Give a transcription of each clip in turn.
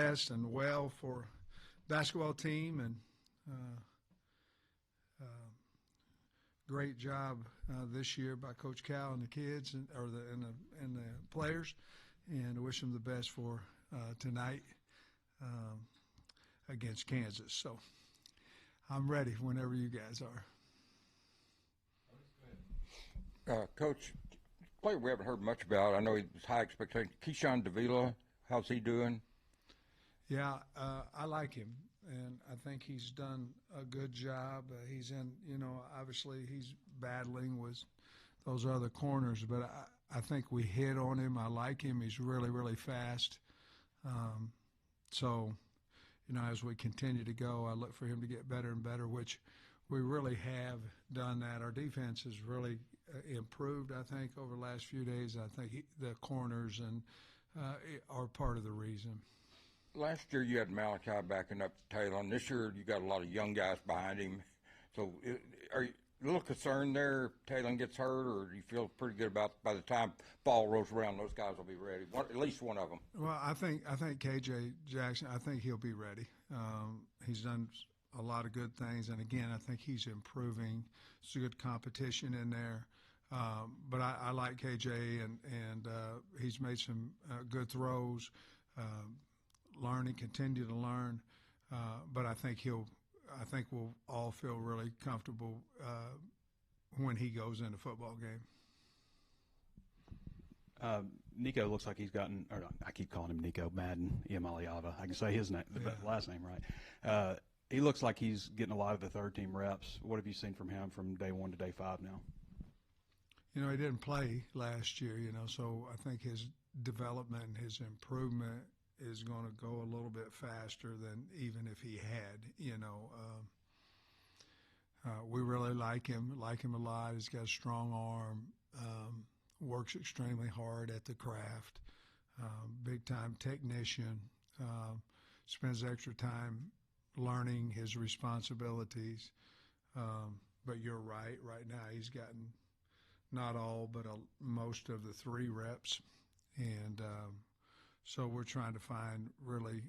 best and well for basketball team, and great job this year by Coach Cal and the kids and the players, and I wish them the best for tonight against Kansas. So I'm ready whenever you guys are. Coach, player we haven't heard much about. I know he was high expectation. Keyshawn Davila, how's he doing? Yeah, I like him, and I think he's done a good job. He's in, obviously he's battling with those other corners, but I think we hit on him. I like him. He's really, really fast. So, as we continue to go, I look for him to get better and better, which we really have done that. Our defense has really improved, I think, over the last few days. I think the corners are part of the reason. Last year you had Malachi backing up Taylor, and this year you got a lot of young guys behind him. So are you a little concerned there if Taylor gets hurt, or do you feel pretty good about by the time ball rolls around, those guys will be ready? At least one of them. Well, I think KJ Jackson, I think he'll be ready. He's done a lot of good things, and again, I think he's improving. It's a good competition in there. But I like KJ, and he's made some good throws. Continue to learn, but I think we'll all feel really comfortable when he goes in a football game. Nico looks like he's gotten, or I keep calling him Nico Madden Iamaleava. I can say his name, the last name right. He looks like he's getting a lot of the third team reps. What have you seen from him from day 1 to day 5 now? He didn't play last year, so I think his development, his improvement is going to go a little bit faster than even if he had. We really like him a lot. He's got a strong arm, works extremely hard at the craft, big-time technician, spends extra time learning his responsibilities. But you're right. Right now he's gotten not all but most of the 3 reps, and so we're trying to find really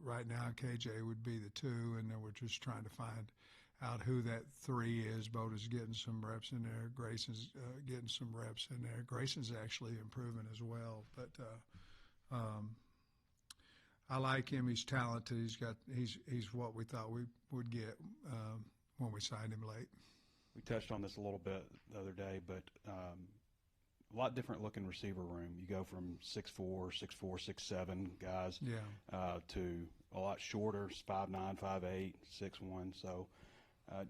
right now KJ would be the 2, and then we're just trying to find out who that 3 is. Boda's getting some reps in there. Grayson's getting some reps in there. Grayson's actually improving as well. But I like him. He's talented. He's what we thought we would get when we signed him late. We touched on this a little bit the other day, but a lot different looking receiver room. You go from 6'4", 6'7" guys to a lot shorter, 5'9", 5'8", 6'1". So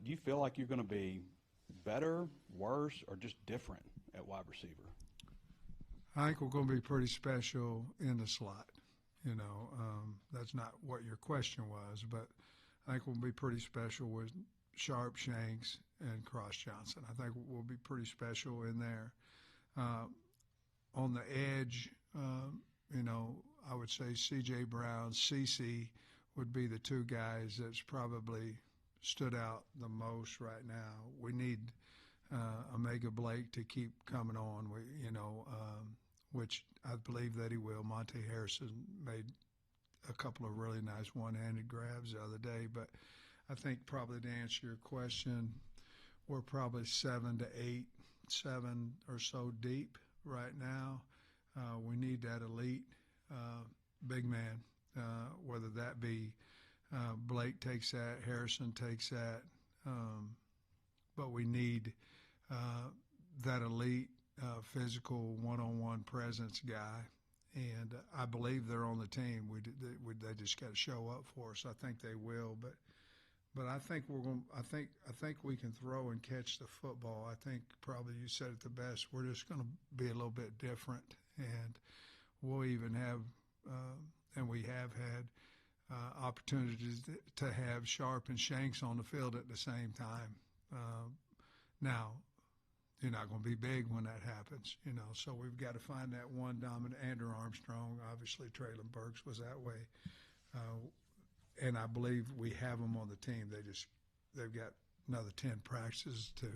do you feel like you're going to be better, worse, or just different at wide receiver? I think we're going to be pretty special in the slot. That's not what your question was, but I think we'll be pretty special with Sharp, Shanks, and Cross Johnson. I think we'll be pretty special in there. On the edge, I would say C.J. Brown, CeCe would be the 2 guys that's probably stood out the most right now. We need Omega Blake to keep coming on, which I believe that he will. Monte Harrison made a couple of really nice one-handed grabs the other day, but I think probably to answer your question, we're probably 7 or so deep right now. We need that elite big man, whether that be Blake takes that, Harrison takes that, but we need that elite physical one-on-one presence guy, and I believe they're on the team. They just got to show up for us. I think they will, but I think we're going. I think we can throw and catch the football. I think probably you said it the best. We're just going to be a little bit different, and we'll even have, and we have had opportunities to have Sharp and Shanks on the field at the same time. Now, you're not going to be big when that happens, So we've got to find that one dominant. Andrew Armstrong, obviously, Traylon Burks was that way. And I believe we have them on the team. They've got another 10 practices to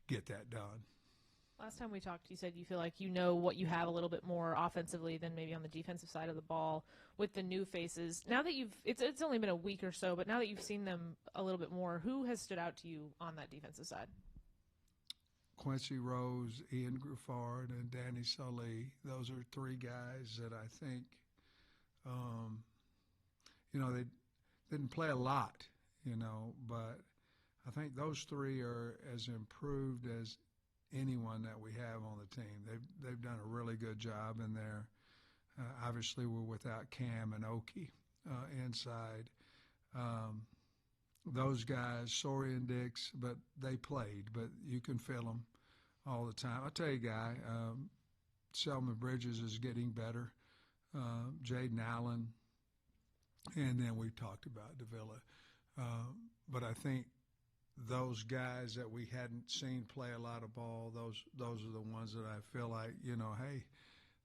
get that done. Last time we talked, you said you feel like you know what you have a little bit more offensively than maybe on the defensive side of the ball with the new faces. Now that it's only been a week or so, but now that you've seen them a little bit more, who has stood out to you on that defensive side? Quincy Rose, Ian Griffard, and Danny Sully. Those are three guys that I think, they didn't play a lot, but I think those three are as improved as anyone that we have on the team. They've done a really good job in there. Obviously, we're without Cam and Oki inside. Those guys, Sori and Dix, but they played, but you can feel them all the time. I'll tell you, Guy, Selman Bridges is getting better. Jaden Allen, and then we talked about Davila. But I think those guys that we hadn't seen play a lot of ball, those are the ones that I feel like, hey,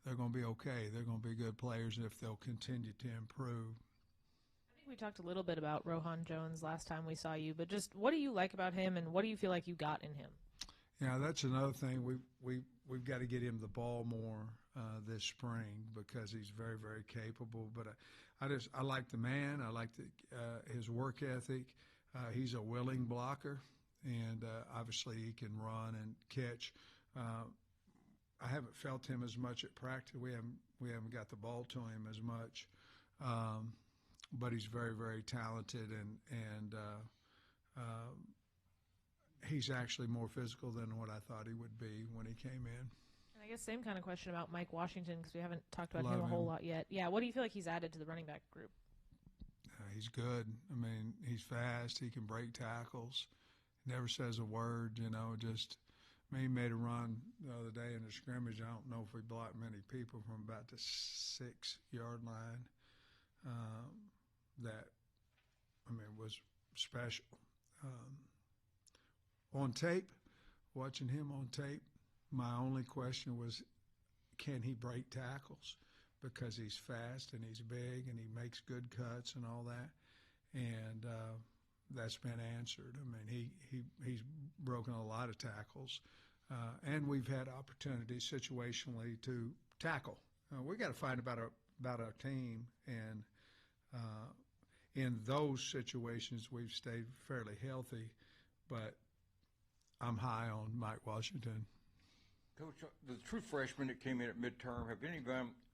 they're going to be okay. They're going to be good players if they'll continue to improve. I think we talked a little bit about Rohan Jones last time we saw you, but just what do you like about him, and what do you feel like you got in him? Yeah, that's another thing. We've got to get him the ball more this spring because he's very, very capable. But I like the man. I like his work ethic. He's a willing blocker, and obviously he can run and catch. I haven't felt him as much at practice. We haven't got the ball to him as much, but he's very, very talented, and he's actually more physical than what I thought he would be when he came in. And I guess same kind of question about Mike Washington because we haven't talked about Love him a whole him. lot yet. Yeah, what do you feel like he's added to the running back group? He's good. I mean, he's fast. He can break tackles. Never says a word, he made a run the other day in the scrimmage. I don't know if we blocked many people from about the 6-yard line. Was special. On tape, watching him on tape, my only question was, can he break tackles? Because he's fast and he's big and he makes good cuts and all that. And that's been answered. I mean, he's broken a lot of tackles. And we've had opportunities situationally to tackle. We got to find about our team. And in those situations, we've stayed fairly healthy. But I'm high on Mike Washington. Coach, the true freshmen that came in at midterm, have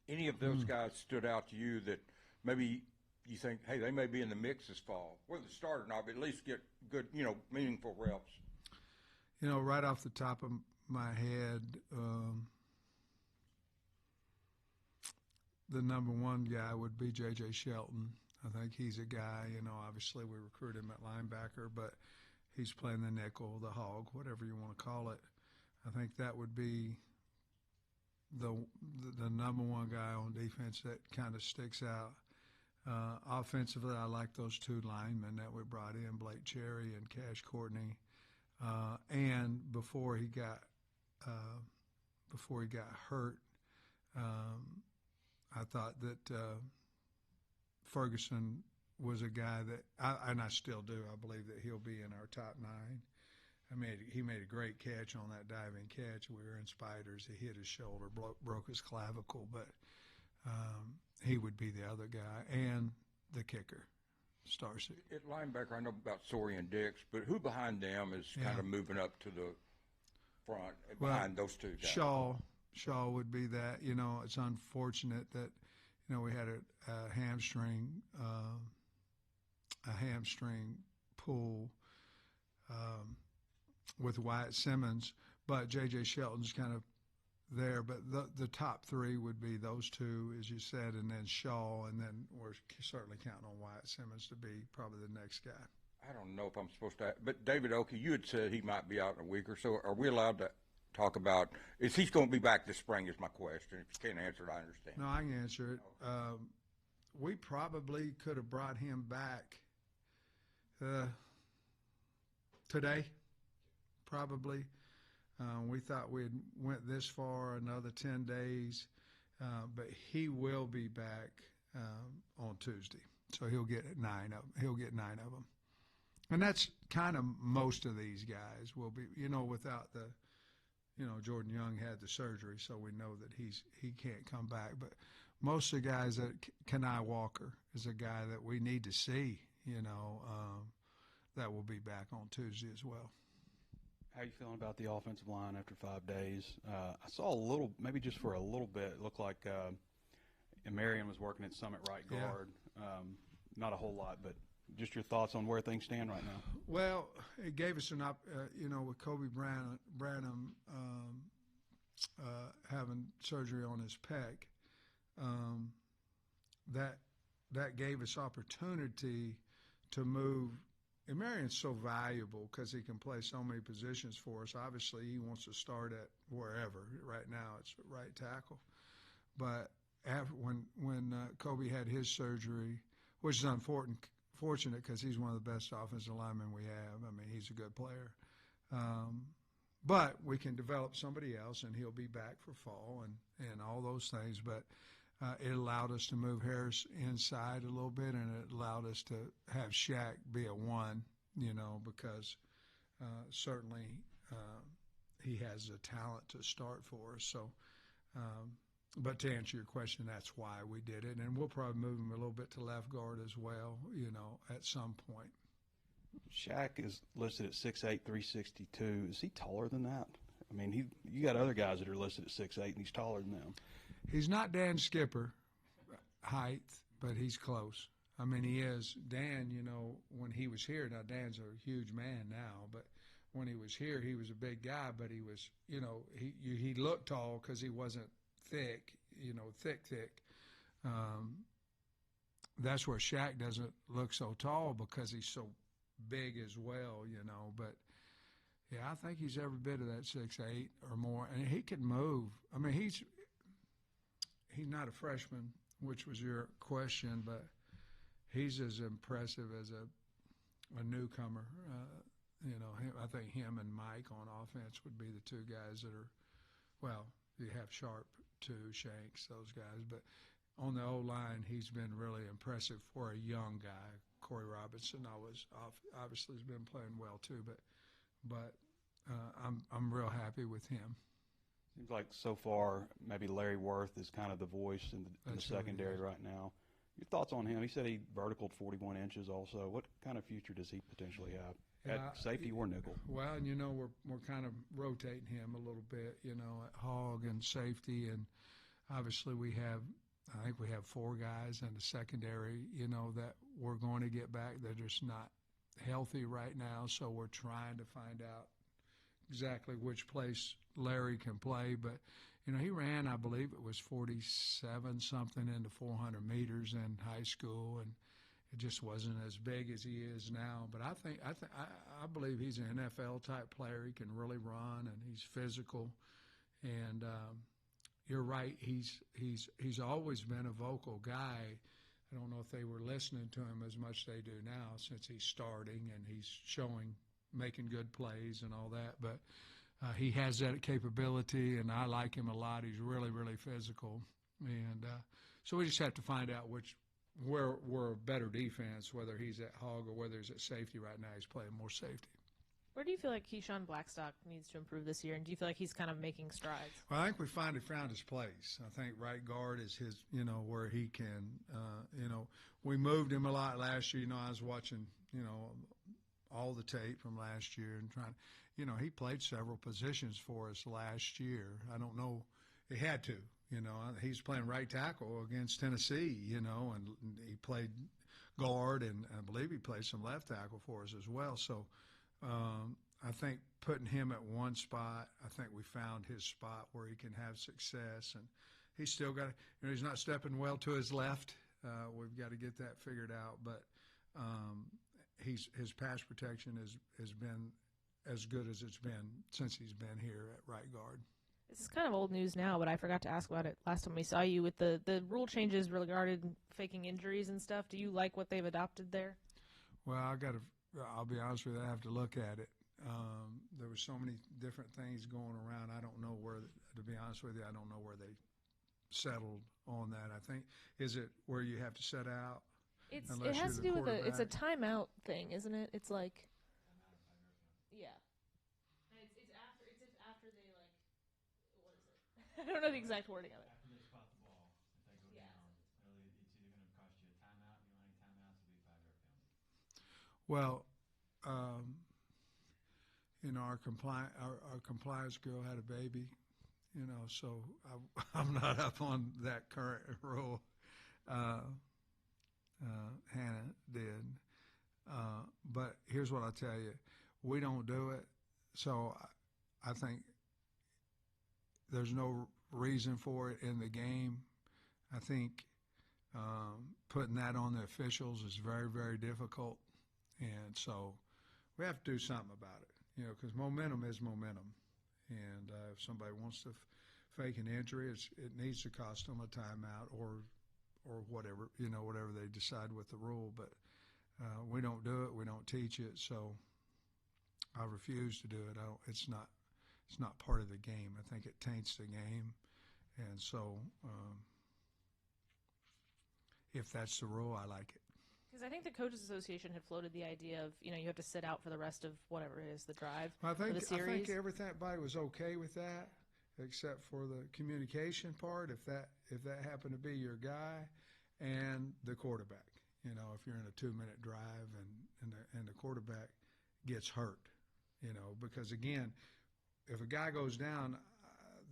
any of those guys stood out to you that maybe you think, hey, they may be in the mix this fall? Whether the starter or not, but at least get good, meaningful reps. Right off the top of my head, the number one guy would be J.J. Shelton. I think he's a guy, obviously we recruit him at linebacker, but he's playing the nickel, the hog, whatever you want to call it. I think that would be the number one guy on defense that kind of sticks out. Offensively, I like those two linemen that we brought in, Blake Cherry and Cash Courtney. And before he got hurt, I thought that Ferguson was a guy that, and I still do, I believe that he'll be in our top 9. He made a great catch on that diving catch. We were in Spiders. He hit his shoulder, broke his clavicle, but he would be the other guy. And the kicker, Starcy. At linebacker, I know about Sori and Dix, but who behind them is kind of moving up to the front behind those two guys? Shaw would be that. It's unfortunate that, we had a hamstring pull with Wyatt Simmons, but J.J. Shelton's kind of there. But the top 3 would be those two, as you said, and then Shaw, and then we're certainly counting on Wyatt Simmons to be probably the next guy. I don't know if I'm supposed to, but David Oki, you had said he might be out in a week or so. Are we allowed to talk about, is he going to be back this spring is my question. If you can't answer it, I understand. No, I can answer it. We probably could have brought him back today, probably. We thought we went this far, another 10 days, but he will be back on Tuesday. So he'll get 9 of them. And that's kind of most of these guys will be, without the Jordan Young had the surgery, so we know that he can't come back. But most of the guys Kenai Walker is a guy that we need to see, that will be back on Tuesday as well. How are you feeling about the offensive line after 5 days? I saw a little, maybe just for a little bit, it looked like Marion was working at Summit right guard. Yeah. Not a whole lot, but just your thoughts on where things stand right now. Well, it gave us with Kobe Branham having surgery on his pec, that gave us opportunity to move. And Marion's so valuable because he can play so many positions for us. Obviously, he wants to start at wherever. Right now, it's right tackle. But when Kobe had his surgery, which is fortunate because he's one of the best offensive linemen we have. I mean, he's a good player. But we can develop somebody else, and he'll be back for fall and all those things. But it allowed us to move Harris inside a little bit, and it allowed us to have Shaq be a one, because certainly he has the talent to start for us. So, but to answer your question, that's why we did it. And we'll probably move him a little bit to left guard as well, at some point. Shaq is listed at 6'8", 362. Is he taller than that? I mean, you got other guys that are listed at 6'8", and he's taller than them. He's not Dan Skipper height, but he's close. I mean, he is. Dan, when he was here, now Dan's a huge man now, but when he was here, he was a big guy, but he was, he looked tall because he wasn't thick, thick. That's where Shaq doesn't look so tall because he's so big as well, but yeah, I think he's every bit of that 6'8" or more, and he can move. I mean, he's not a freshman, which was your question, but he's as impressive as a newcomer. I think him and Mike on offense would be the two guys that are, well, you have Sharp too, Shanks, those guys, but on the O-line, he's been really impressive for a young guy. Corey Robinson obviously has been playing well too, but I'm real happy with him. Seems like so far maybe Larry Worth is kind of the voice in the secondary right now. Your thoughts on him? He said he verticaled 41 inches also. What kind of future does he potentially have at safety or nickel? Well, we're kind of rotating him a little bit, at hog and safety, and obviously I think we have 4 guys in the secondary, that we're going to get back. They're just not healthy right now, so we're trying to find out exactly which place Larry can play. But, he ran, I believe it was 47-something into 400 meters in high school, and it just wasn't as big as he is now. But I believe he's an NFL-type player. He can really run, and he's physical. And you're right, he's always been a vocal guy. I don't know if they were listening to him as much as they do now since he's starting and he's making good plays and all that. But he has that capability, and I like him a lot. He's really, really physical. And so we just have to find out where we're a better defense, whether he's at hog or whether he's at safety. Right now he's playing more safety. Where do you feel like Keyshawn Blackstock needs to improve this year, and do you feel like he's kind of making strides? Well, I think we finally found his place. I think right guard is his, where he can, we moved him a lot last year. I was watching, all the tape from last year and trying, he played several positions for us last year. I don't know, he had to, he's playing right tackle against Tennessee, and he played guard, and I believe he played some left tackle for us as well. So, I think putting him at one spot, I think we found his spot where he can have success, and he's still got to, he's not stepping well to his left. We've got to get that figured out, but his pass protection has been as good as it's been since he's been here at right guard. This is kind of old news now, but I forgot to ask about it last time we saw you with the rule changes regarding faking injuries and stuff. Do you like what they've adopted there? Well, I'll be honest with you, I have to look at it. There were so many different things going around. I don't know to be honest with you, I don't know where they settled on that. I think, is it where you have to set out? It has to do with it's a timeout thing, isn't it? It's like, yeah. And it's after they I don't know the exact wording of it. After they spot the ball, if they go down, it's either going to cost you a timeout. You don't have any timeouts, it'll be a 5-yard penalty. Well, our compliance girl had a baby, so I'm not up on that current rule. Hannah did. But here's what I'll tell you. We don't do it, so I think there's no reason for it in the game. I think putting that on the officials is very, very difficult, and so we have to do something about it, because momentum is momentum. And if somebody wants to fake an injury, it needs to cost them a timeout or whatever, whatever they decide with the rule. But we don't do it. We don't teach it. So I refuse to do it. It's not part of the game. I think it taints the game. And so if that's the rule, I like it. Because I think the Coaches Association had floated the idea of, you have to sit out for the rest of whatever it is, the drive, I think, or the series. I think everybody was okay with that, except for the communication part. If that happened to be your guy and the quarterback, if you're in a 2-minute drive and the quarterback gets hurt, because again, if a guy goes down,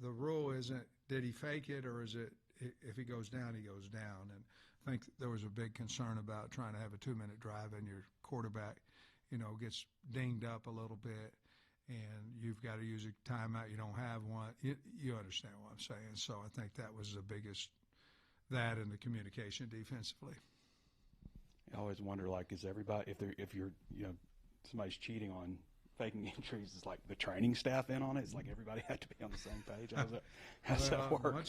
the rule isn't did he fake it, or is it if he goes down, he goes down. And I think there was a big concern about trying to have a 2-minute drive and your quarterback, gets dinged up a little bit, and you've got to use a timeout. You don't have one. You understand what I'm saying. So I think that was the biggest, that and the communication defensively. I always wonder, is everybody, if you're, somebody's cheating on faking injuries, is the training staff in on it? It's everybody had to be on the same page. How's that work?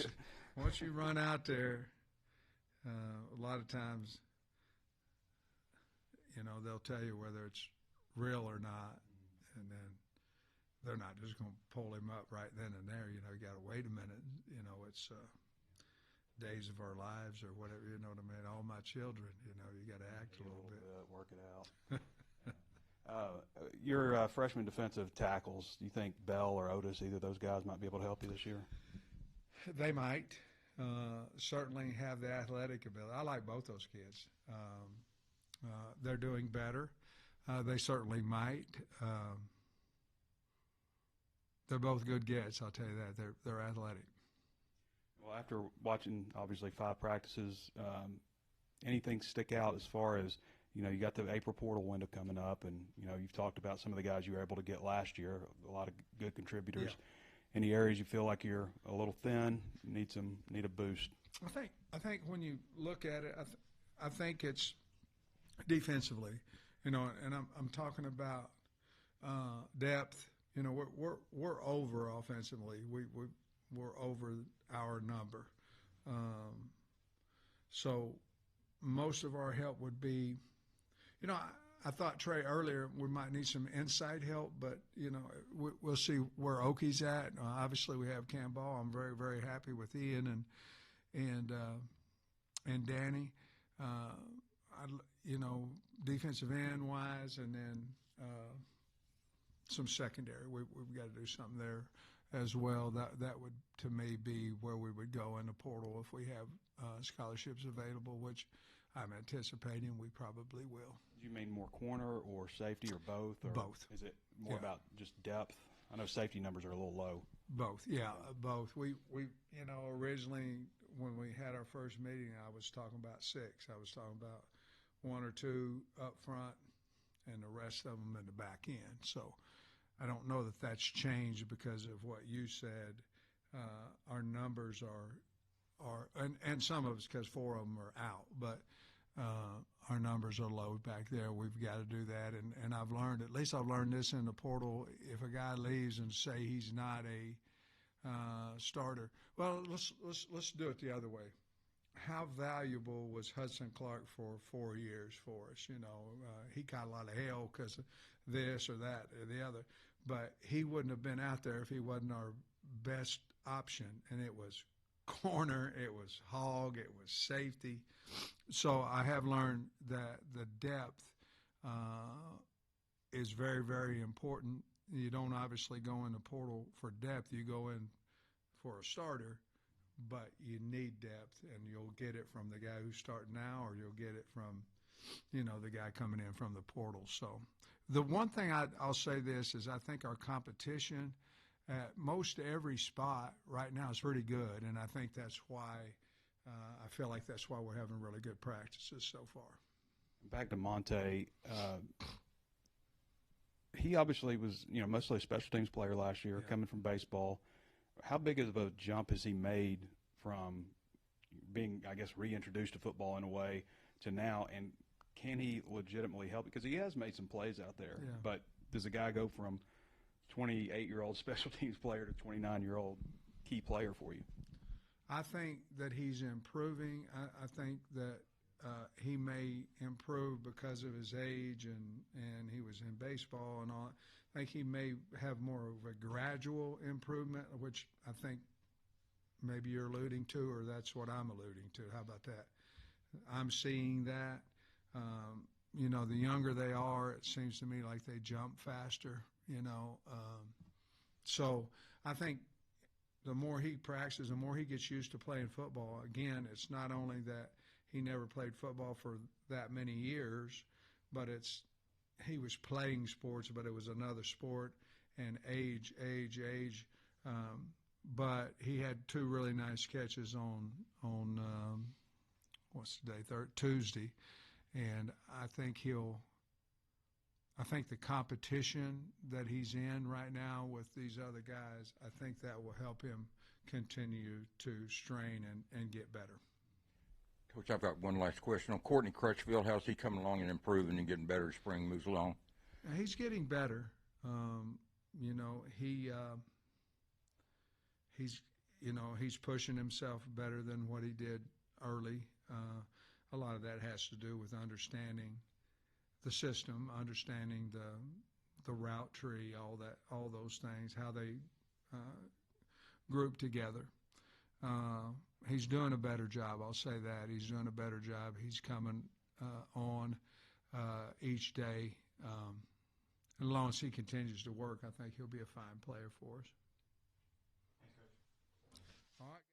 Once you run out there, a lot of times, they'll tell you whether it's real or not, and then they're not just going to pull him up right then and there. You got to wait a minute. It's days of our lives or whatever. You know what I mean? All my children. You got to act a little bit. Work it out. Your freshman defensive tackles, do you think Bell or Otis, either of those guys, might be able to help you this year? They might. Certainly have the athletic ability. I like both those kids. They're doing better. They certainly might. They're both good gets, I'll tell you that. They're athletic. Well, after watching, obviously, 5 practices, anything stick out as far as, you got the April portal window coming up, and, you've talked about some of the guys you were able to get last year, a lot of good contributors. Yeah. Any areas you feel like you're a little thin, need a boost? I think when you look at it, I think it's defensively, and I'm talking about depth. We're over offensively. We're over our number. So most of our help would be, I thought, Trey, earlier we might need some inside help, but, we'll see where Oki's at. Obviously, we have Cam Ball. I'm very, very happy with Ian and Danny. Defensive end wise, and then some secondary. We've got to do something there as well. That would, to me, be where we would go in the portal if we have scholarships available, which I'm anticipating we probably will. Do you mean more corner or safety or both? Or both. Is it more about just depth? I know safety numbers are a little low. Both, yeah, both. We originally when we had our first meeting, I was talking about 6. I was talking about 1 or 2 up front and the rest of them in the back end. So I don't know that that's changed because of what you said. Our numbers are and some of it's because 4 of them are out, but our numbers are low back there. We've got to do that, and I've learned, at least I've learned this in the portal, if a guy leaves and say he's not a starter, well, let's do it the other way. How valuable was Hudson Clark for 4 years for us? He got a lot of hell because of this or that or the other, but he wouldn't have been out there if he wasn't our best option, and it was corner, it was hog, it was safety. So I have learned that the depth is very, very important. You don't obviously go in the portal for depth. You go in for a starter, but you need depth, and you'll get it from the guy who's starting now, or you'll get it from, the guy coming in from the portal. So the one thing I'll say this is I think our competition at most every spot right now is pretty good, and I think that's why I feel like that's why we're having really good practices so far. Back to Monte, he obviously was, mostly a special teams player last year, coming from baseball. How big of a jump has he made from being, I guess, reintroduced to football in a way to now, and can he legitimately help? Because he has made some plays out there, but does a guy go from 28-year-old special teams player to 29-year-old key player for you? I think that he's improving. I think that he may improve because of his age and he was in baseball and all. I think he may have more of a gradual improvement, which I think maybe you're alluding to, or that's what I'm alluding to. How about that? I'm seeing that. The younger they are, it seems to me like they jump faster, So I think the more he practices, the more he gets used to playing football. Again, it's not only that he never played football for that many years, but he was playing sports, but it was another sport, and age. But he had two really nice catches on what's the day? Tuesday, and I think the competition that he's in right now with these other guys, I think that will help him continue to strain and get better. Coach, I've got one last question. On Courtney Crutchfield, how's he coming along and improving and getting better as spring moves along? He's getting better. He's pushing himself better than what he did early. A lot of that has to do with understanding the system, understanding the route tree, all those things, how they group together. He's doing a better job. I'll say that. He's doing a better job. He's coming on each day. As long as he continues to work, I think he'll be a fine player for us. Thanks, Coach. All right.